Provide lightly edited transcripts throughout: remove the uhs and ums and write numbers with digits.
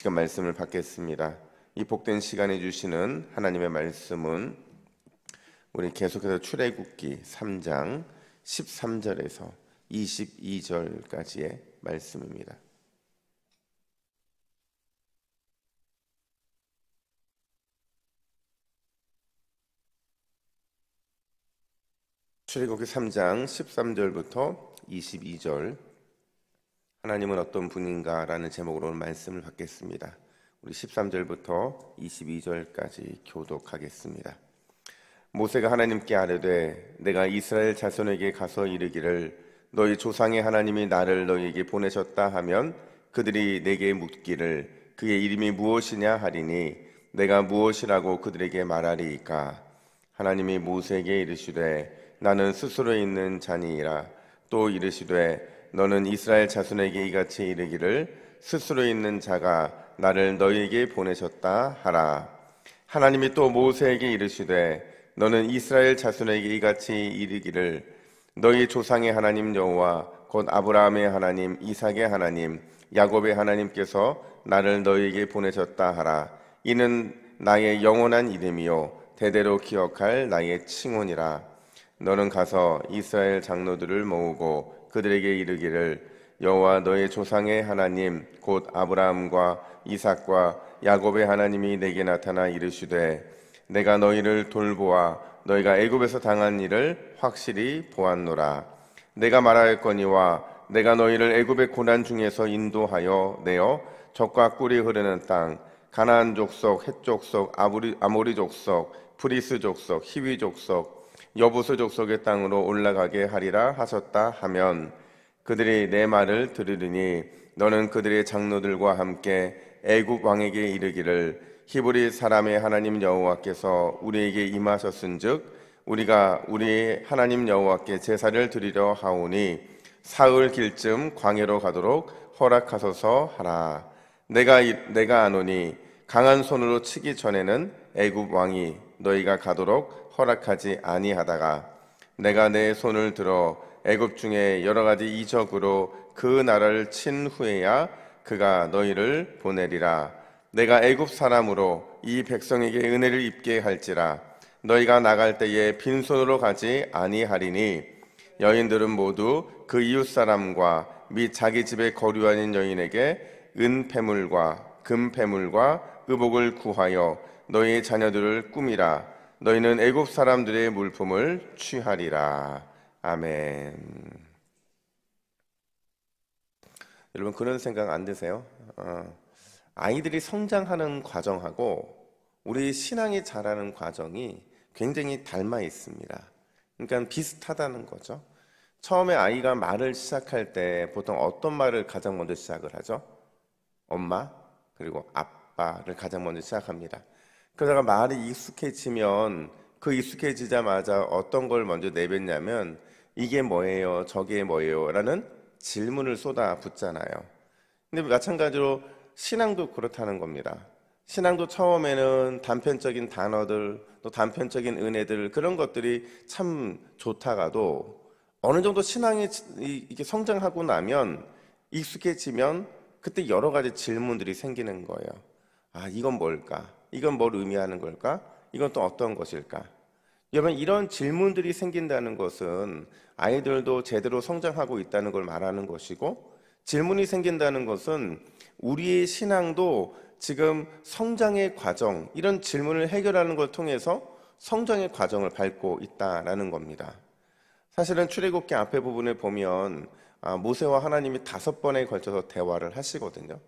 시간 말씀을 받겠습니다. 이 복된 시간에 주시는 하나님의 말씀은 우리 계속해서 출애굽기 3장 13절에서 22절까지의 말씀입니다. 출애굽기 3장 13절부터 22절, 하나님은 어떤 분인가 라는 제목으로 말씀을 받겠습니다. 우리 13절부터 22절까지 교독하겠습니다. 모세가 하나님께 아뢰되 내가 이스라엘 자손에게 가서 이르기를 너희 조상의 하나님이 나를 너희에게 보내셨다 하면 그들이 내게 묻기를 그의 이름이 무엇이냐 하리니 내가 무엇이라고 그들에게 말하리이까. 하나님이 모세에게 이르시되 나는 스스로 있는 자니이라. 또 이르시되 너는 이스라엘 자손에게 이같이 이르기를 스스로 있는 자가 나를 너희에게 보내셨다 하라. 하나님이 또 모세에게 이르시되 너는 이스라엘 자손에게 이같이 이르기를 너희 조상의 하나님 여호와 곧 아브라함의 하나님, 이삭의 하나님, 야곱의 하나님께서 나를 너희에게 보내셨다 하라. 이는 나의 영원한 이름이요 대대로 기억할 나의 칭혼이라. 너는 가서 이스라엘 장로들을 모으고 그들에게 이르기를 여호와 너희 조상의 하나님 곧 아브라함과 이삭과 야곱의 하나님이 내게 나타나 이르시되 내가 너희를 돌보아 너희가 애굽에서 당한 일을 확실히 보았노라. 내가 말하였거니와 내가 너희를 애굽의 고난 중에서 인도하여 내어 젖과 꿀이 흐르는 땅 가나안 족속, 헷 족속, 아모리 족속, 프리스 족속, 히위 족속, 여부수 족속의 땅으로 올라가게 하리라 하셨다 하면 그들이 내 말을 들으리니 너는 그들의 장로들과 함께 애굽 왕에게 이르기를 히브리 사람의 하나님 여호와께서 우리에게 임하셨은즉 우리가 우리 하나님 여호와께 제사를 드리려 하오니 사흘 길쯤 광야로 가도록 허락하소서 하라. 내가 아노니 강한 손으로 치기 전에는 애굽 왕이 너희가 가도록 허락하지 아니하다가 내가 내 손을 들어 애굽 중에 여러 가지 이적으로 그 나라를 친 후에야 그가 너희를 보내리라. 내가 애굽 사람으로 이 백성에게 은혜를 입게 할지라. 너희가 나갈 때에 빈손으로 가지 아니하리니 여인들은 모두 그 이웃 사람과 및 자기 집에 거류하는 여인에게 은폐물과 금폐물과 의복을 구하여 너희 자녀들을 꾸미라. 너희는 애굽 사람들의 물품을 취하리라. 아멘. 여러분 그런 생각 안 드세요? 아이들이 성장하는 과정하고 우리 신앙이 자라는 과정이 굉장히 닮아 있습니다. 그러니까 비슷하다는 거죠. 처음에 아이가 말을 시작할 때 보통 어떤 말을 가장 먼저 시작을 하죠? 엄마 그리고 아빠를 가장 먼저 시작합니다. 그러다가 말이 익숙해지면 그 익숙해지자마자 어떤 걸 먼저 내뱉냐면 이게 뭐예요? 저게 뭐예요? 라는 질문을 쏟아붓잖아요. 근데 마찬가지로 신앙도 그렇다는 겁니다. 신앙도 처음에는 단편적인 단어들, 또 단편적인 은혜들 그런 것들이 참 좋다가도 어느 정도 신앙이 이게 성장하고 나면 익숙해지면 그때 여러 가지 질문들이 생기는 거예요. 아, 이건 뭘까? 이건 뭘 의미하는 걸까? 이건 또 어떤 것일까? 여러분 이런 질문들이 생긴다는 것은 아이들도 제대로 성장하고 있다는 걸 말하는 것이고 질문이 생긴다는 것은 우리의 신앙도 지금 성장의 과정, 이런 질문을 해결하는 걸 통해서 성장의 과정을 밟고 있다는 겁니다. 사실은 출애굽기 앞에 부분에 보면 모세와 하나님이 5번에 걸쳐서 대화를 하시거든요.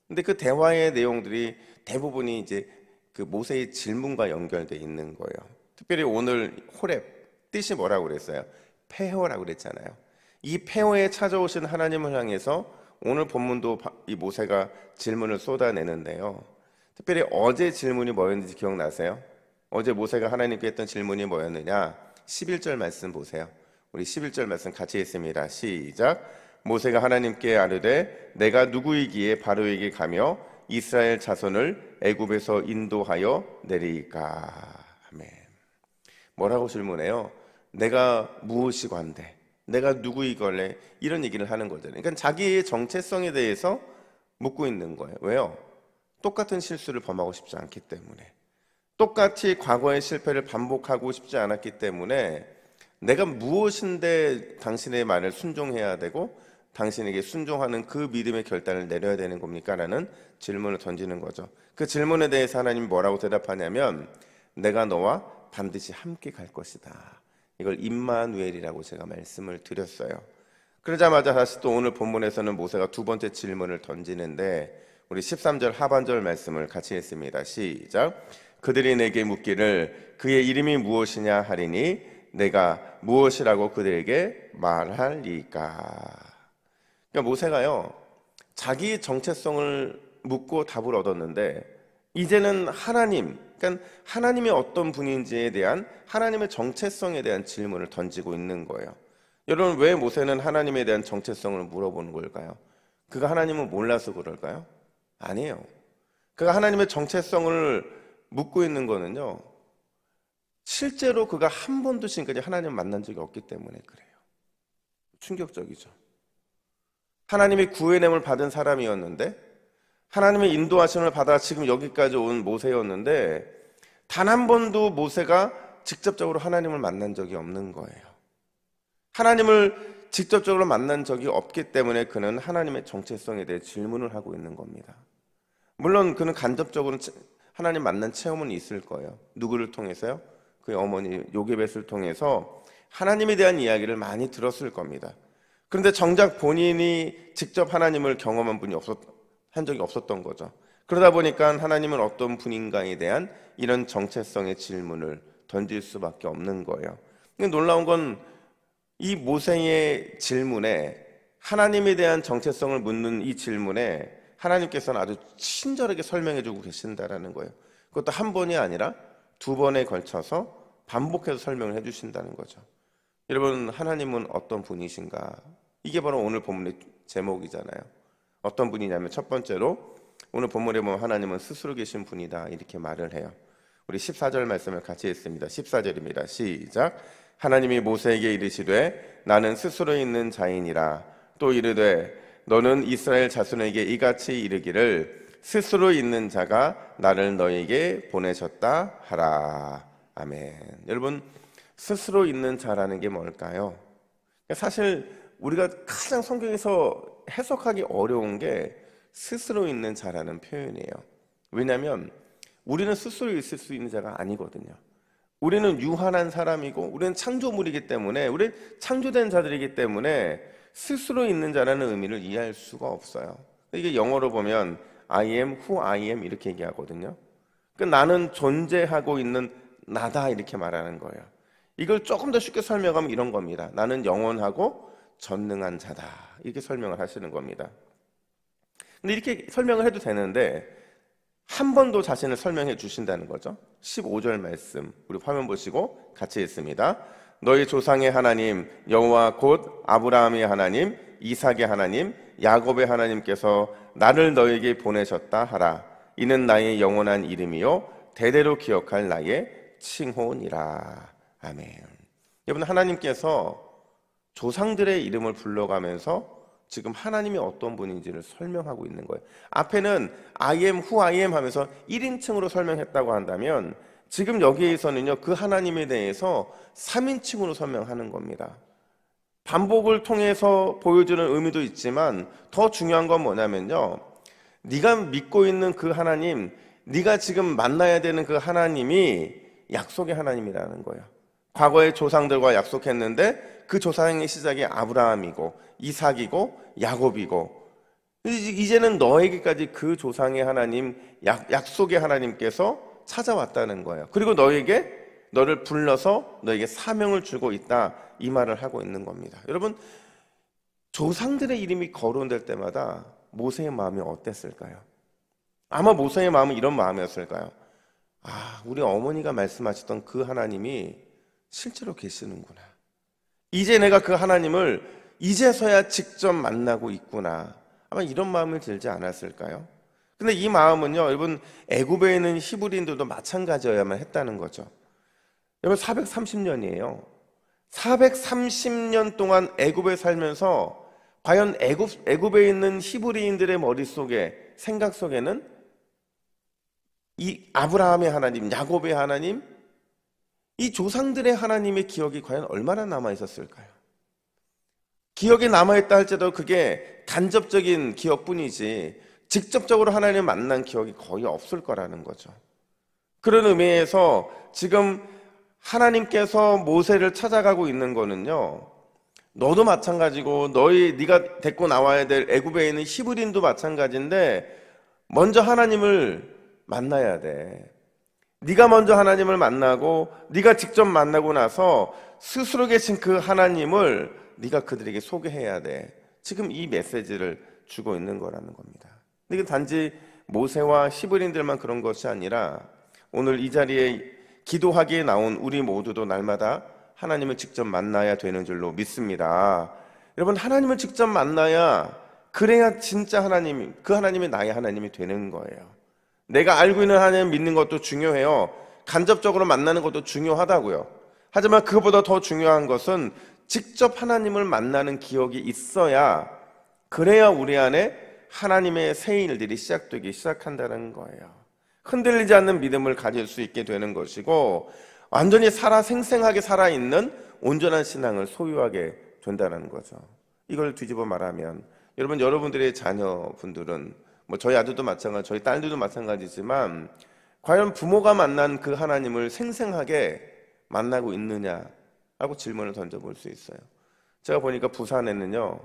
근데 그 대화의 내용들이 대부분이 이제 그 모세의 질문과 연결되어 있는 거예요. 특별히 오늘 호렙 뜻이 뭐라고 그랬어요? 폐허라고 그랬잖아요. 이 폐허에 찾아오신 하나님을 향해서 오늘 본문도 이 모세가 질문을 쏟아내는데요. 특별히 어제 질문이 뭐였는지 기억나세요? 어제 모세가 하나님께 했던 질문이 뭐였느냐? 11절 말씀 보세요. 우리 11절 말씀 같이 했습니다. 시작. 모세가 하나님께 아뢰되 내가 누구이기에 바로에게 가며 이스라엘 자손을 애굽에서 인도하여 내리까. 아멘. 뭐라고 질문해요? 내가 무엇이건데, 내가 누구이걸래? 이런 얘기를 하는 거잖아요. 그러니까 자기의 정체성에 대해서 묻고 있는 거예요. 왜요? 똑같은 실수를 범하고 싶지 않기 때문에, 똑같이 과거의 실패를 반복하고 싶지 않았기 때문에 내가 무엇인데 당신의 말을 순종해야 되고 당신에게 순종하는 그 믿음의 결단을 내려야 되는 겁니까? 라는 질문을 던지는 거죠. 그 질문에 대해서 하나님이 뭐라고 대답하냐면 내가 너와 반드시 함께 갈 것이다. 이걸 임마누엘이라고 제가 말씀을 드렸어요. 그러자마자 다시 또 오늘 본문에서는 모세가 두 번째 질문을 던지는데 우리 13절 하반절 말씀을 같이 했습니다. 시작. 그들이 내게 묻기를 그의 이름이 무엇이냐 하리니 내가 무엇이라고 그들에게 말할리까. 그러니까 모세가요 자기 정체성을 묻고 답을 얻었는데 이제는 하나님, 그러니까 하나님이 어떤 분인지에 대한 하나님의 정체성에 대한 질문을 던지고 있는 거예요. 여러분, 왜 모세는 하나님에 대한 정체성을 물어보는 걸까요? 그가 하나님을 몰라서 그럴까요? 아니에요. 그가 하나님의 정체성을 묻고 있는 거는요 실제로 그가 한 번도 지금까지 하나님을 만난 적이 없기 때문에 그래요. 충격적이죠. 하나님이 구원함을 받은 사람이었는데 하나님의 인도하심을 받아 지금 여기까지 온 모세였는데 단 한 번도 모세가 직접적으로 하나님을 만난 적이 없는 거예요. 하나님을 직접적으로 만난 적이 없기 때문에 그는 하나님의 정체성에 대해 질문을 하고 있는 겁니다. 물론 그는 간접적으로 하나님 만난 체험은 있을 거예요. 누구를 통해서요? 그의 어머니 요게벳을 통해서 하나님에 대한 이야기를 많이 들었을 겁니다. 그런데 정작 본인이 직접 하나님을 경험한 분이 한 적이 없었던 거죠. 그러다 보니까 하나님은 어떤 분인가에 대한 이런 정체성의 질문을 던질 수밖에 없는 거예요. 근데 놀라운 건 이 모세의 질문에 하나님에 대한 정체성을 묻는 이 질문에 하나님께서는 아주 친절하게 설명해 주고 계신다라는 거예요. 그것도 한 번이 아니라 두 번에 걸쳐서 반복해서 설명을 해 주신다는 거죠. 여러분, 하나님은 어떤 분이신가? 이게 바로 오늘 본문의 제목이잖아요. 어떤 분이냐면 첫 번째로 오늘 본문에 보면 하나님은 스스로 계신 분이다 이렇게 말을 해요. 우리 14절 말씀을 같이 읽습니다. 14절입니다. 시작. 하나님이 모세에게 이르시되 나는 스스로 있는 자이니라. 또 이르되 너는 이스라엘 자손에게 이같이 이르기를 스스로 있는 자가 나를 너에게 보내셨다 하라. 아멘. 여러분, 스스로 있는 자라는 게 뭘까요? 사실 우리가 가장 성경에서 해석하기 어려운 게 스스로 있는 자라는 표현이에요. 왜냐하면 우리는 스스로 있을 수 있는 자가 아니거든요. 우리는 유한한 사람이고 우리는 창조물이기 때문에 우리는 창조된 자들이기 때문에 스스로 있는 자라는 의미를 이해할 수가 없어요. 이게 영어로 보면 I am who I am 이렇게 얘기하거든요. 그러니까 나는 존재하고 있는 나다 이렇게 말하는 거예요. 이걸 조금 더 쉽게 설명하면 이런 겁니다. 나는 영원하고 전능한 자다 이렇게 설명을 하시는 겁니다. 근데 이렇게 설명을 해도 되는데 한 번 더 자신을 설명해 주신다는 거죠. 15절 말씀 우리 화면 보시고 같이 읽습니다. 너희 조상의 하나님 여호와 곧 아브라함의 하나님 이삭의 하나님 야곱의 하나님께서 나를 너에게 보내셨다 하라. 이는 나의 영원한 이름이요 대대로 기억할 나의 칭호니라. 아멘. 여러분, 하나님께서 조상들의 이름을 불러가면서 지금 하나님이 어떤 분인지를 설명하고 있는 거예요. 앞에는 I am who I am 하면서 1인칭으로 설명했다고 한다면 지금 여기에서는요 그 하나님에 대해서 3인칭으로 설명하는 겁니다. 반복을 통해서 보여주는 의미도 있지만 더 중요한 건 뭐냐면요, 네가 믿고 있는 그 하나님, 네가 지금 만나야 되는 그 하나님이 약속의 하나님이라는 거예요. 과거의 조상들과 약속했는데 그 조상의 시작이 아브라함이고 이삭이고 야곱이고 이제는 너에게까지 그 조상의 하나님, 약속의 하나님께서 찾아왔다는 거예요. 그리고 너를 불러서 너에게 사명을 주고 있다 이 말을 하고 있는 겁니다. 여러분, 조상들의 이름이 거론될 때마다 모세의 마음이 어땠을까요? 아마 모세의 마음은 이런 마음이었을까요? 우리 어머니가 말씀하셨던 그 하나님이 실제로 계시는구나. 이제 내가 그 하나님을 이제서야 직접 만나고 있구나. 아마 이런 마음을 들지 않았을까요? 근데 이 마음은요, 여러분, 애굽에 있는 히브리인들도 마찬가지여야만 했다는 거죠. 여러분, 430년이에요. 430년 동안 애굽에 살면서 과연 애굽에 있는 히브리인들의 머릿속에, 생각 속에는 이 아브라함의 하나님, 야곱의 하나님, 이 조상들의 하나님의 기억이 과연 얼마나 남아 있었을까요? 기억에 남아있다 할지라도 그게 간접적인 기억뿐이지 직접적으로 하나님을 만난 기억이 거의 없을 거라는 거죠. 그런 의미에서 지금 하나님께서 모세를 찾아가고 있는 거는요, 너도 마찬가지고 네가 데리고 나와야 될 애굽에 있는 히브리인도 마찬가지인데 먼저 하나님을 만나야 돼. 네가 먼저 하나님을 만나고 네가 직접 만나고 나서 스스로 계신 그 하나님을 네가 그들에게 소개해야 돼. 지금 이 메시지를 주고 있는 거라는 겁니다. 이게 단지 모세와 히브리인들만 그런 것이 아니라 오늘 이 자리에 기도하기에 나온 우리 모두도 날마다 하나님을 직접 만나야 되는 줄로 믿습니다. 여러분, 하나님을 직접 만나야 그래야 진짜 하나님, 그 하나님이 나의 하나님이 되는 거예요. 내가 알고 있는 하나님 믿는 것도 중요해요. 간접적으로 만나는 것도 중요하다고요. 하지만 그보다 더 중요한 것은 직접 하나님을 만나는 기억이 있어야, 그래야 우리 안에 하나님의 새 일들이 시작되기 시작한다는 거예요. 흔들리지 않는 믿음을 가질 수 있게 되는 것이고 완전히 생생하게 살아있는 온전한 신앙을 소유하게 된다는 거죠. 이걸 뒤집어 말하면 여러분들의 자녀분들은 저희 아들도 마찬가지, 저희 딸들도 마찬가지지만 과연 부모가 만난 그 하나님을 생생하게 만나고 있느냐라고 질문을 던져볼 수 있어요. 제가 보니까 부산에는요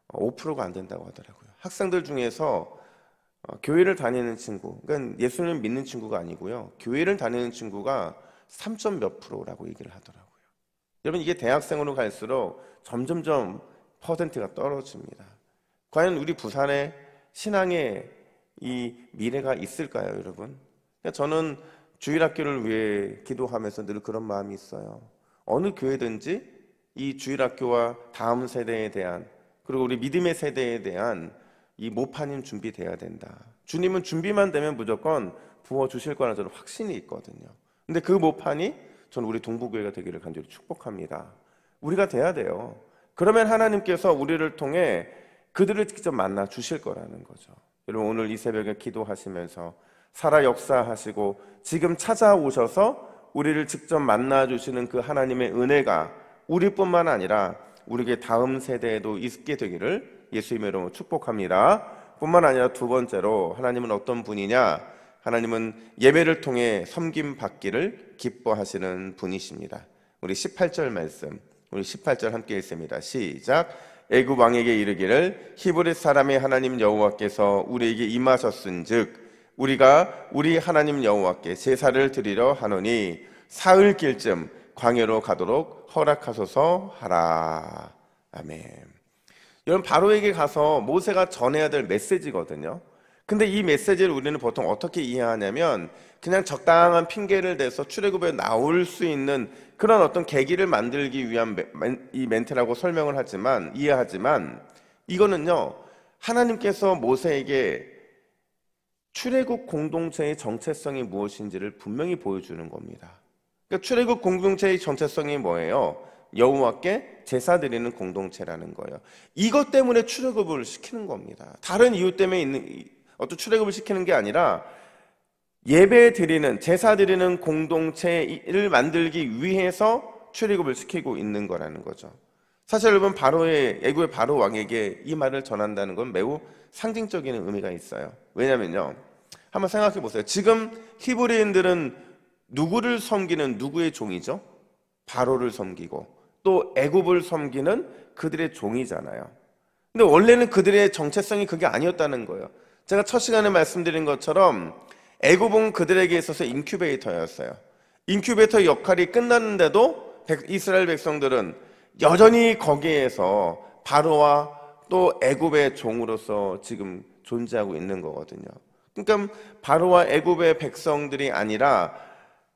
5%가 안 된다고 하더라고요. 학생들 중에서 교회를 다니는 친구, 그러니까 예수님을 믿는 친구가 아니고요, 교회를 다니는 친구가 3점 몇 %라고 얘기를 하더라고요. 여러분, 이게 대학생으로 갈수록 점점점 퍼센트가 떨어집니다. 과연 우리 부산의 신앙의 이 미래가 있을까요, 여러분? 그러니까 저는 주일학교를 위해 기도하면서 늘 그런 마음이 있어요. 어느 교회든지 이 주일학교와 다음 세대에 대한, 그리고 우리 믿음의 세대에 대한 이 모판이 준비돼야 된다. 주님은 준비만 되면 무조건 부어주실 거라는 저는 확신이 있거든요. 근데 그 모판이 저는 우리 동부교회가 되기를 간절히 축복합니다. 우리가 돼야 돼요. 그러면 하나님께서 우리를 통해 그들을 직접 만나 주실 거라는 거죠. 여러분, 오늘 이 새벽에 기도하시면서 살아 역사하시고 지금 찾아오셔서 우리를 직접 만나 주시는 그 하나님의 은혜가 우리뿐만 아니라 우리에게 다음 세대에도 있게 되기를 예수님의 이름으로 축복합니다. 뿐만 아니라 두 번째로, 하나님은 어떤 분이냐? 하나님은 예배를 통해 섬김 받기를 기뻐하시는 분이십니다. 우리 18절 말씀, 우리 18절 함께 읽습니다. 시작. 애굽 왕에게 이르기를 히브리 사람의 하나님 여호와께서 우리에게 임하셨은즉 우리가 우리 하나님 여호와께 제사를 드리려 하노니 사흘길쯤 광야로 가도록 허락하소서 하라. 아멘. 여러분, 바로에게 가서 모세가 전해야 될 메시지거든요. 근데 이 메시지를 우리는 보통 어떻게 이해하냐면 그냥 적당한 핑계를 대서 출애굽에 나올 수 있는 그런 어떤 계기를 만들기 위한 이 멘트라고 설명을 이해하지만 이거는요, 하나님께서 모세에게 출애굽 공동체의 정체성이 무엇인지를 분명히 보여주는 겁니다. 그러니까 출애굽 공동체의 정체성이 뭐예요? 여호와께 제사 드리는 공동체라는 거예요. 이것 때문에 출애굽을 시키는 겁니다. 다른 이유 때문에 어떤 출애굽을 시키는 게 아니라 예배 드리는, 제사 드리는 공동체를 만들기 위해서 출애굽을 시키고 있는 거라는 거죠. 사실 여러분, 애굽의 바로 왕에게 이 말을 전한다는 건 매우 상징적인 의미가 있어요. 왜냐면요, 한번 생각해 보세요. 지금 히브리인들은 누구를 섬기는 누구의 종이죠? 바로를 섬기고 또 애굽을 섬기는 그들의 종이잖아요. 근데 원래는 그들의 정체성이 그게 아니었다는 거예요. 제가 첫 시간에 말씀드린 것처럼 애굽은 그들에게 있어서 인큐베이터였어요. 인큐베이터 역할이 끝났는데도 이스라엘 백성들은 여전히 거기에서 바로와 또 애굽의 종으로서 지금 존재하고 있는 거거든요. 그러니까 바로와 애굽의 백성들이 아니라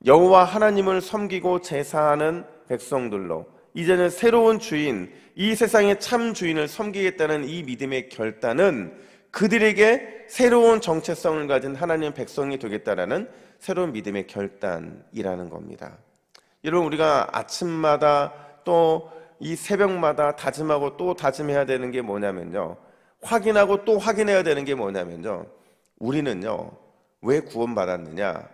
여호와 하나님을 섬기고 제사하는 백성들로 이제는 새로운 주인, 이 세상의 참 주인을 섬기겠다는 이 믿음의 결단은 그들에게 새로운 정체성을 가진 하나님의 백성이 되겠다라는 새로운 믿음의 결단이라는 겁니다. 여러분, 우리가 아침마다 또 이 새벽마다 다짐하고 또 다짐해야 되는 게 뭐냐면요, 확인하고 또 확인해야 되는 게 뭐냐면요, 우리는요 왜 구원받았느냐?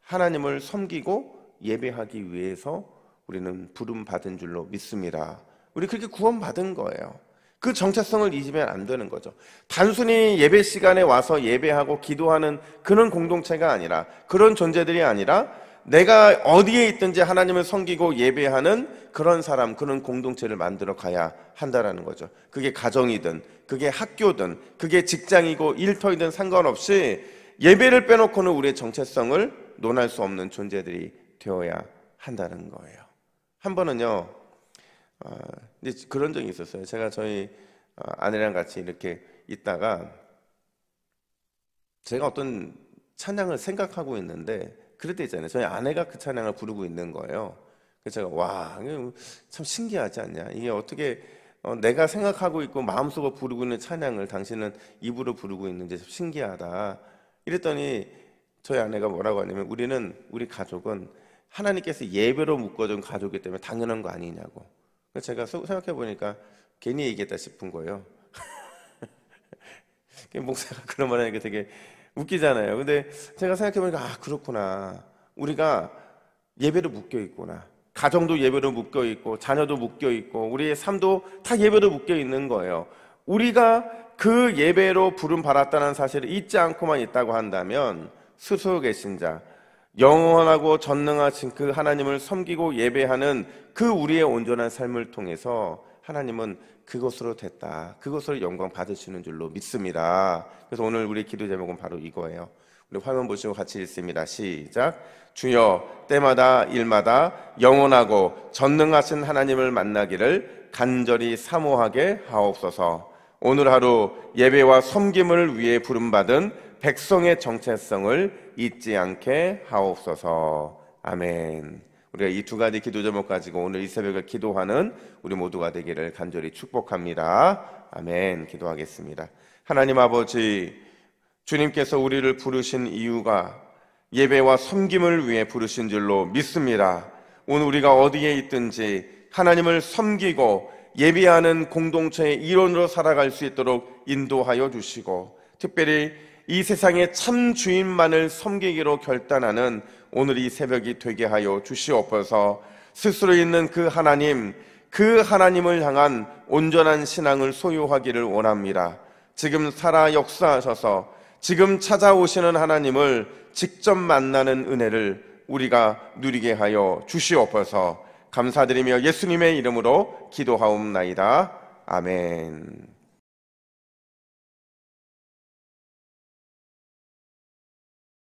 하나님을 섬기고 예배하기 위해서 우리는 부름받은 줄로 믿습니다. 우리 그렇게 구원받은 거예요. 그 정체성을 잊으면 안 되는 거죠. 단순히 예배 시간에 와서 예배하고 기도하는 그런 공동체가 아니라, 그런 존재들이 아니라, 내가 어디에 있든지 하나님을 섬기고 예배하는 그런 사람, 그런 공동체를 만들어 가야 한다라는 거죠. 그게 가정이든, 그게 학교든, 그게 직장이고 일터이든 상관없이 예배를 빼놓고는 우리의 정체성을 논할 수 없는 존재들이 되어야 한다는 거예요. 한 번은요, 이제 그런 적이 있었어요. 제가 저희 아내랑 같이 이렇게 있다가 제가 어떤 찬양을 생각하고 있는데, 그럴 때 있잖아요. 저희 아내가 그 찬양을 부르고 있는 거예요. 그래서 제가 와, 이게 참 신기하지 않냐? 이게 어떻게 내가 생각하고 있고 마음속으로 부르고 있는 찬양을 당신은 입으로 부르고 있는지 참 신기하다. 이랬더니 저희 아내가 뭐라고 하냐면, 우리 가족은 하나님께서 예배로 묶어준 가족이기 때문에 당연한 거 아니냐고. 그래서 제가 생각해 보니까 괜히 얘기했다 싶은 거예요. 목사가 그런 말 하니까 되게 웃기잖아요. 근데 제가 생각해 보니까, 아, 그렇구나. 우리가 예배로 묶여 있구나. 가정도 예배로 묶여 있고, 자녀도 묶여 있고, 우리의 삶도 다 예배로 묶여 있는 거예요. 우리가 그 예배로 부름 받았다는 사실을 잊지 않고만 있다고 한다면, 스스로의 신자, 영원하고 전능하신 그 하나님을 섬기고 예배하는 그 우리의 온전한 삶을 통해서 하나님은 그것으로 됐다, 그것으로 영광 받으시는 줄로 믿습니다. 그래서 오늘 우리 기도 제목은 바로 이거예요. 우리 화면 보시고 같이 읽습니다. 시작. 주여, 때마다 일마다 영원하고 전능하신 하나님을 만나기를 간절히 사모하게 하옵소서. 오늘 하루 예배와 섬김을 위해 부름받은 백성의 정체성을 잊지 않게 하옵소서. 아멘. 우리가 이 두 가지 기도 제목 가지고 오늘 이 새벽을 기도하는 우리 모두가 되기를 간절히 축복합니다. 아멘. 기도하겠습니다. 하나님 아버지, 주님께서 우리를 부르신 이유가 예배와 섬김을 위해 부르신 줄로 믿습니다. 오늘 우리가 어디에 있든지 하나님을 섬기고 예배하는 공동체의 일원으로 살아갈 수 있도록 인도하여 주시고, 특별히 이 세상의 참 주인만을 섬기기로 결단하는 오늘 이 새벽이 되게 하여 주시옵소서. 스스로 있는 그 하나님을 향한 온전한 신앙을 소유하기를 원합니다. 지금 살아 역사하셔서 지금 찾아오시는 하나님을 직접 만나는 은혜를 우리가 누리게 하여 주시옵소서. 감사드리며 예수님의 이름으로 기도하옵나이다. 아멘.